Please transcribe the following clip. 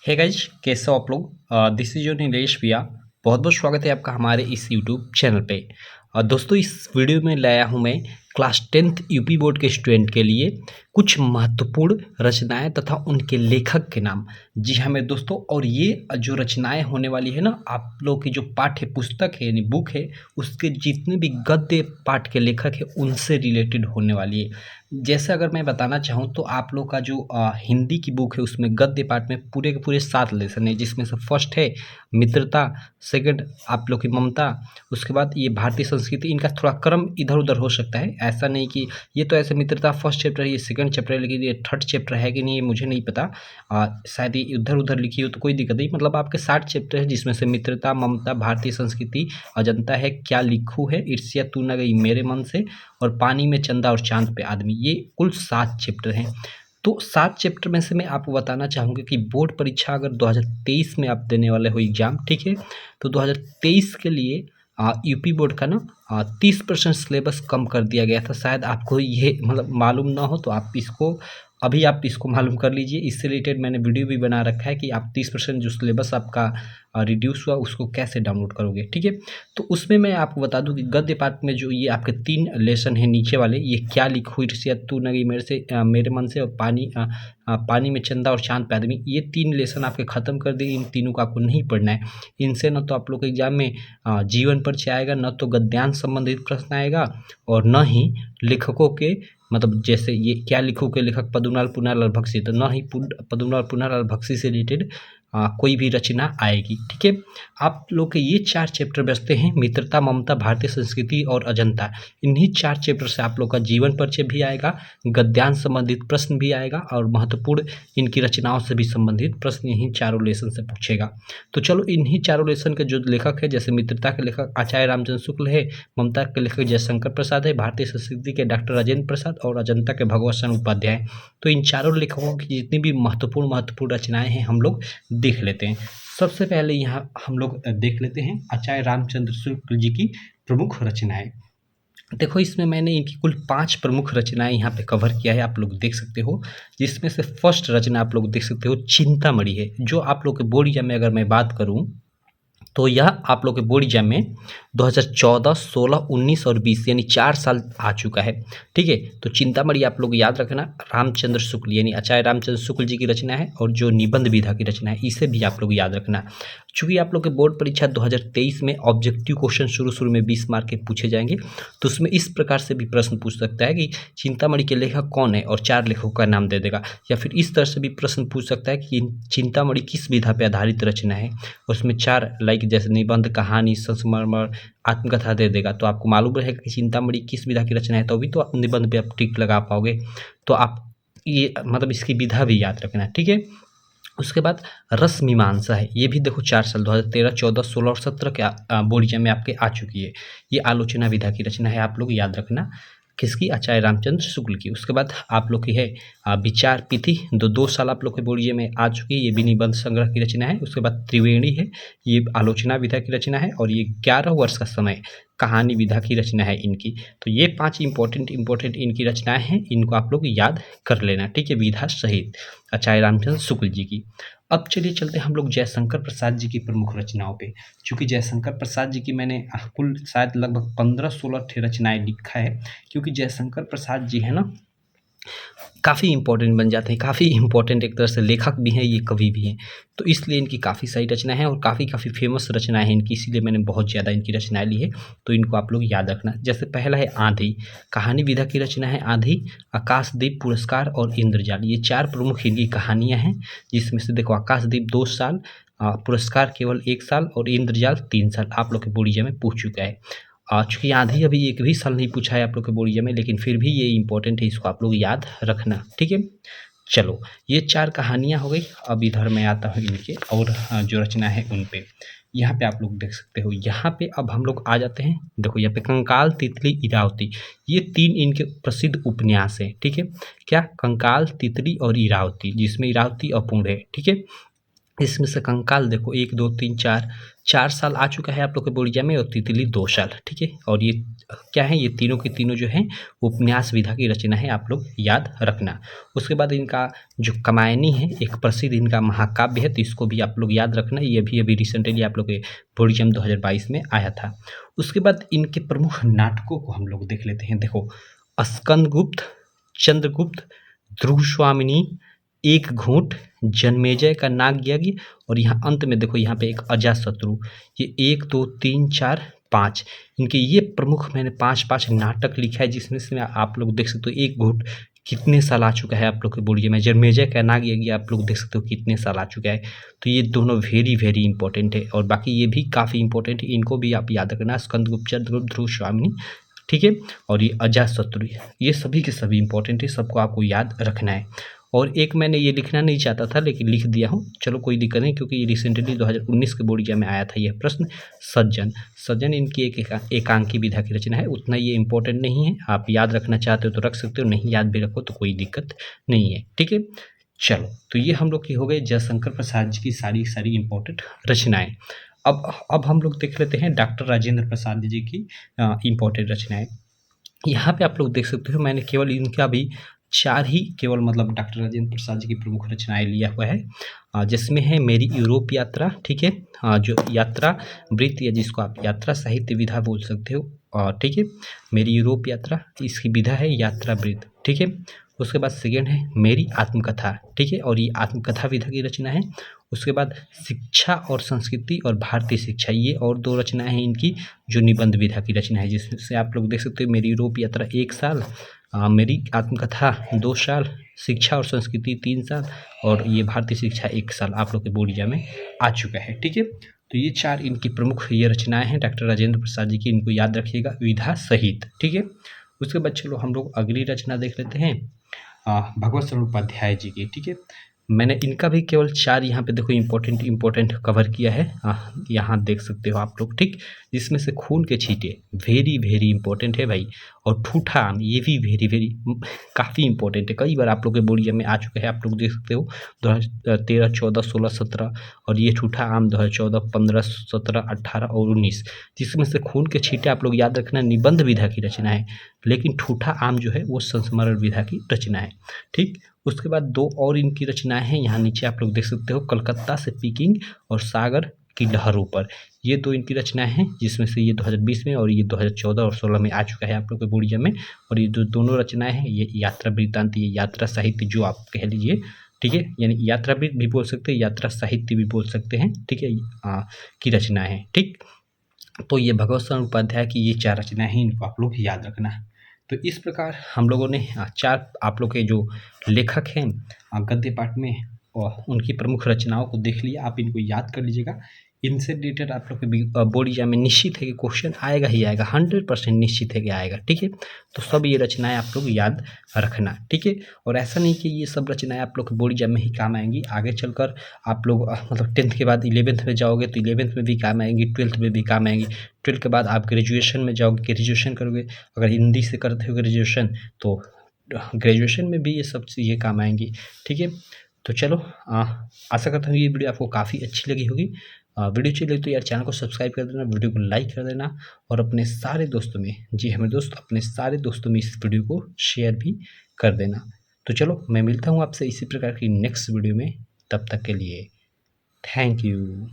Hey guys, कैसे हो आप लोग। दिस इज योर नीलेश भैया। बहुत बहुत स्वागत है आपका हमारे इस यूट्यूब चैनल पे। दोस्तों, इस वीडियो में लाया हूँ मैं क्लास 10th यूपी बोर्ड के स्टूडेंट के लिए कुछ महत्वपूर्ण रचनाएं तथा उनके लेखक के नाम। जी हाँ मेरे दोस्तों, और ये जो रचनाएं होने वाली है ना, आप लोग की जो पाठ्य पुस्तक है यानी बुक है, उसके जितने भी गद्य पाठ के लेखक है उनसे रिलेटेड होने वाली है। जैसे अगर मैं बताना चाहूँ तो आप लोग का जो हिंदी की बुक है उसमें गद्य पाठ में पूरे के पूरे 7 लेसन है, जिसमें से फर्स्ट है मित्रता, सेकंड आप लोग की ममता, उसके बाद ये भारतीय संस्कृति। इनका थोड़ा क्रम इधर उधर हो सकता है, ऐसा नहीं कि ये तो ऐसे मित्रता फर्स्ट चैप्टर है, ये सेकंड चैप्टर है, लेकिन ये थर्ड चैप्टर है कि नहीं ये मुझे नहीं पता। शायद ये इधर उधर लिखी हो तो कोई दिक्कत नहीं। मतलब आपके 60 चैप्टर है, जिसमें से मित्रता, ममता, भारतीय संस्कृति, अजंता है, क्या लिखूं है, ईर्ष्या तू न गई मेरे मन से, और पानी में चंदा और चांद पे आदमी। ये कुल 7 चैप्टर हैं। तो 7 चैप्टर में से मैं आपको बताना चाहूँगा कि बोर्ड परीक्षा अगर 2023 में आप देने वाले हो एग्जाम, ठीक है, तो 2023 के लिए यूपी बोर्ड का ना 30% सिलेबस कम कर दिया गया था। शायद आपको ये मतलब मालूम ना हो तो आप इसको मालूम कर लीजिए। इससे रिलेटेड मैंने वीडियो भी बना रखा है कि आप 30% जो सिलेबस आपका रिड्यूस हुआ उसको कैसे डाउनलोड करोगे, ठीक है। तो उसमें मैं आपको बता दूं कि गद्य पाठ में जो ये आपके 3 लेसन हैं नीचे वाले, ये क्या लिखूं, ईर्ष्या तू न गई मेरे से मेरे मन से, और पानी में चंदा और चांद पे आदमी, ये 3 लेसन आपके ख़त्म कर दिए। इन तीनों को आपको नहीं पढ़ना है। इनसे न तो आप लोग के एग्जाम में जीवन परिचय आएगा, न तो गद्यांश संबंधित प्रश्न आएगा, और न ही लेखकों के मतलब जैसे ये क्या लिखूं के लेखक पद्मलाल पुन्नालाल बख्शी, तो न ही पद्मलाल पुन्नालाल बख्शी से रिलेटेड कोई भी रचना आएगी, ठीक है। आप लोग के ये 4 चैप्टर बचते हैं, मित्रता, ममता, भारतीय संस्कृति और अजंता। इन्हीं 4 चैप्टर से आप लोग का जीवन परिचय भी आएगा, गद्यांश संबंधित प्रश्न भी आएगा, और महत्वपूर्ण इनकी रचनाओं से भी संबंधित प्रश्न यहीं चारों लेसन से पूछेगा। तो चलो, इन्हीं चारों लेसन के जो लेखक है, जैसे मित्रता के लेखक आचार्य रामचंद्र शुक्ल है, ममता के लेखक जयशंकर प्रसाद है, भारतीय संस्कृति के डॉक्टर राजेंद्र प्रसाद, और अजंता के भगवत शरण उपाध्याय। तो इन चारों लेखकों की जितनी भी महत्वपूर्ण रचनाएं हैं हम लोग देख लेते हैं। सबसे पहले यहाँ हम लोग देख लेते हैं आचार्य रामचंद्र शुक्ल जी की प्रमुख रचनाएं। देखो, इसमें मैंने इनकी कुल 5 प्रमुख रचनाएं यहाँ पे कवर किया है, आप लोग देख सकते हो। जिसमें से फर्स्ट रचना आप लोग देख सकते हो चिंतामणि है, जो आप लोग के बोर्ड एग्जाम में अगर मैं बात करूँ तो यह आप लोग के बोर्ड एग्जाम में 2014, 16, 19 और 20 यानी 4 साल आ चुका है, ठीक है। तो चिंतामणि आप लोग याद रखना, रामचंद्र शुक्ल यानी आचार्य रामचंद्र शुक्ल जी की रचना है, और जो निबंध विधा की रचना है इसे भी आप लोग याद रखना। चूँकि आप लोग के बोर्ड परीक्षा 2023 में ऑब्जेक्टिव क्वेश्चन शुरू में 20 मार्क के पूछे जाएंगे, तो उसमें इस प्रकार से भी प्रश्न पूछ सकता है कि चिंतामणि के लेखक कौन है, और 4 लेखकों का नाम दे देगा। या फिर इस तरह से भी प्रश्न पूछ सकता है कि चिंतामणि किस विधा पर आधारित रचना है, उसमें 4 लाइक जैसे निबंध, कहानी, संस्मरण, आत्मकथा दे देगा। तो आपको मालूम रहेगा कि चिंतामणि किस विधा की रचना है, तो अभी तो आप निबंध पे आप टिक लगा पाओगे। तो आप ये मतलब इसकी विधा भी याद रखना, ठीक है। उसके बाद रस मीमांसा है, ये भी देखो 4 साल 2013, 14, 16 और 17 के बोर्ड एग्जाम में आपके आ चुकी है। ये आलोचना विधा की रचना है, आप लोग याद रखना, किसकी, आचार्य रामचंद्र शुक्ल की। उसके बाद आप लोग की है विचार पिथि, 2 साल आप लोग के बोर्ड एग्जाम में आ चुकी है, ये भी निबंध संग्रह की रचना है। उसके बाद त्रिवेणी है, ये आलोचना विधा की रचना है, और ये 11 वर्ष का समय कहानी विधा की रचना है इनकी। तो ये 5 इंपॉर्टेंट इनकी रचनाएं हैं, इनको आप लोग याद कर लेना, ठीक है, विधा सहित आचार्य रामचंद्र शुक्ल जी की। अब चलिए चलते हैं हम लोग जयशंकर प्रसाद जी की प्रमुख रचनाओं पे। चूँकि जयशंकर प्रसाद जी की मैंने कुल शायद लगभग 15-16 रचनाएं लिखा है, क्योंकि जयशंकर प्रसाद जी है ना काफ़ी इंपॉर्टेंट बन जाते हैं, काफ़ी इंपॉर्टेंट एक तरह से लेखक भी हैं, ये कवि भी हैं। तो इसलिए इनकी काफ़ी सारी रचनाएं हैं, और काफ़ी फेमस रचनाएं हैं इनकी, इसीलिए मैंने बहुत ज़्यादा इनकी रचनाएं ली है। तो इनको आप लोग याद रखना। जैसे पहला है आंधी, कहानी विधा की रचना है आंधी, आकाशदीप, पुरस्कार और इंद्रजाल, ये 4 प्रमुख इनकी कहानियाँ हैं। जिसमें से देखो, आकाशदीप 2 साल, पुरस्कार केवल 1 साल, और इंद्रजाल 3 साल आप लोग के बोर्ड एग्जाम में पूछ चुका है। चूँकि आंधी अभी एक भी साल नहीं पूछा है आप लोग के बोर्ड एग्जाम में, लेकिन फिर भी ये इंपॉर्टेंट है, इसको आप लोग याद रखना, ठीक है। चलो, ये 4 कहानियाँ हो गई। अब इधर मैं आता हूँ इनके और जो रचना है उन पे। यहाँ पे आप लोग देख सकते हो, यहाँ पे अब हम लोग आ जाते हैं। देखो यहाँ पे कंकाल, तितली, इरावती, ये 3 इनके प्रसिद्ध उपन्यास हैं, ठीक है। क्या, कंकाल, तितली और इरावती, जिसमें इरावती अपूर्ण है, ठीक है। इसमें से कंकाल देखो 1 2 3 4 साल आ चुका है आप लोग के बोर्ड एग्जाम में, और तितली 2 साल, ठीक है। और ये क्या है, ये तीनों की तीनों जो हैं उपन्यास विधा की रचना है, आप लोग याद रखना। उसके बाद इनका जो कामायनी है, एक प्रसिद्ध इनका महाकाव्य है, तो इसको भी आप लोग याद रखना। ये भी अभी रिसेंटली आप लोग के बोर्ड एग्जाम 2022 में आया था। उसके बाद इनके प्रमुख नाटकों को हम लोग देख लेते हैं। देखो, स्कंदगुप्त, चंद्रगुप्त, ध्रुवस्वामिनी, एक घूंट, जन्मेजय का नाग यज्ञ, और यहाँ अंत में देखो यहाँ पे एक अजातशत्रु। ये 1 2 3 4 5 इनके ये प्रमुख मैंने 5 नाटक लिखा है, जिसमें से आप लोग देख सकते हो एक घूंट कितने साल आ चुका है आप लोग के बोर्ड में, जन्मेजय का नाग यज्ञ आप लोग देख सकते हो कितने साल आ चुका है। तो ये दोनों वेरी वेरी इंपॉर्टेंट है, और बाकी ये भी काफ़ी इंपॉर्टेंट है, इनको भी आप याद रखना। स्कंदगुप्त, चंद्रगुप्त, ध्रुवस्वामिनी, ठीक है, और ये अजातशत्रु, ये सभी के सभी इंपॉर्टेंट है, सबको आपको याद रखना है। और एक मैंने ये लिखना नहीं चाहता था लेकिन लिख दिया हूँ, चलो कोई दिक्कत नहीं, क्योंकि ये रिसेंटली 2019 के बोर्ड एग्जाम में आया था यह प्रश्न। सज्जन इनकी एक एकांकी विधा की रचना है, उतना ये इंपॉर्टेंट नहीं है, आप याद रखना चाहते हो तो रख सकते हो, नहीं याद भी रखो तो कोई दिक्कत नहीं है, ठीक है। चलो, तो ये हम लोग की हो गए जयशंकर प्रसाद जी की सारी इंपॉर्टेंट रचनाएं। अब हम लोग देख लेते हैं डॉक्टर राजेंद्र प्रसाद जी की इंपॉर्टेंट रचनाएं। यहाँ पे आप लोग देख सकते हो, मैंने केवल इनका भी 4 ही केवल मतलब डॉक्टर राजेंद्र प्रसाद जी की प्रमुख रचनाएं लिया हुआ है, जिसमें है मेरी यूरोप यात्रा, ठीक है, जो यात्रा वृत्त या जिसको आप यात्रा साहित्य विधा बोल सकते हो, ठीक है, मेरी यूरोप यात्रा, इसकी विधा है यात्रा वृत्त, ठीक है। उसके बाद सेकेंड है मेरी आत्मकथा, ठीक है, और ये आत्मकथा विधा की रचना है। उसके बाद शिक्षा और संस्कृति और भारतीय शिक्षा, ये और 2 रचनाएं हैं इनकी जो निबंध विधा की रचना है, जिससे आप लोग देख सकते हो मेरी यूरोप यात्रा 1 साल, मेरी आत्मकथा 2 साल, शिक्षा और संस्कृति 3 साल, और ये भारतीय शिक्षा 1 साल आप लोग के बोर्ड एग्जाम में आ चुका है, ठीक है। तो ये 4 इनकी प्रमुख ये रचनाएं हैं डॉक्टर राजेंद्र प्रसाद जी की, इनको याद रखिएगा विधा सहित, ठीक है। उसके बाद चलो हम लोग अगली रचना देख लेते हैं, भगवत शरण उपाध्याय जी की, ठीक है। मैंने इनका भी केवल 4 यहाँ पे देखो इम्पोर्टेंट कवर किया है, यहाँ देख सकते हो आप लोग, ठीक। जिसमें से खून के छींटे वेरी वेरी इंपॉर्टेंट है भाई, और ठूठा आम ये भी वेरी वेरी काफ़ी इंपॉर्टेंट है, कई बार आप लोग के बोर्ड एग्जाम में आ चुके हैं, आप लोग देख सकते हो 2013, 14, 16, 17, और ये ठूठा आम 2014, 15, 17, 18 और 19, जिसमें से खून के छींटे आप लोग याद रखना निबंध विधा की रचना है, लेकिन ठूठा आम जो है वो संस्मरण विधा की रचना है, ठीक। उसके बाद 2 और इनकी रचनाएं हैं, यहाँ नीचे आप लोग देख सकते हो, कलकत्ता से पीकिंग और सागर की लहरों पर, ये 2 इनकी रचनाएं हैं, जिसमें से ये 2020 में और ये 2014 और 16 में आ चुका है आप लोग के बोर्ड एग्जाम में। और ये जो दोनों रचनाएं हैं ये यात्रा वृत्तांत, ये यात्रा साहित्य जो आप कह लीजिए, ठीक है, यानी यात्रा वृत्त भी बोल सकते हैं, यात्रा साहित्य भी बोल सकते हैं, ठीक है, की रचनाएं हैं, ठीक। तो ये भगवत शरण उपाध्याय की ये 4 रचनाएं हैं, इनको आप लोग याद रखना है। तो इस प्रकार हम लोगों ने 4 आप लोग के जो लेखक हैं गद्य पाठ में, और उनकी प्रमुख रचनाओं को देख लिया, आप इनको याद कर लीजिएगा। इनसे रिलेटेड आप लोग के बोर्ड एग्जाम में निश्चित है कि क्वेश्चन आएगा ही आएगा, 100% निश्चित है कि आएगा, ठीक है। तो सब ये रचनाएं आप लोग याद रखना, ठीक है। और ऐसा नहीं कि ये सब रचनाएं आप लोग के बोर्ड एग्जाम में ही काम आएंगी, आगे चलकर आप लोग मतलब 10th के बाद 11th में जाओगे तो 11th में भी काम आएंगी, 12th में भी काम आएंगी, 12th के बाद आप ग्रेजुएशन में जाओगे, ग्रेजुएशन करोगे, अगर हिंदी से करते हो ग्रेजुएशन तो ग्रेजुएशन में भी ये सब चीज़ें काम आएंगी, ठीक है। तो चलो, आशा करता हूँ ये वीडियो आपको काफ़ी अच्छी लगी होगी। वीडियो अच्छी लगी तो यार चैनल को सब्सक्राइब कर देना, वीडियो को लाइक कर देना, और अपने सारे दोस्तों में, जी हमें दोस्त, अपने सारे दोस्तों में इस वीडियो को शेयर भी कर देना। तो चलो, मैं मिलता हूँ आपसे इसी प्रकार की नेक्स्ट वीडियो में, तब तक के लिए थैंक यू।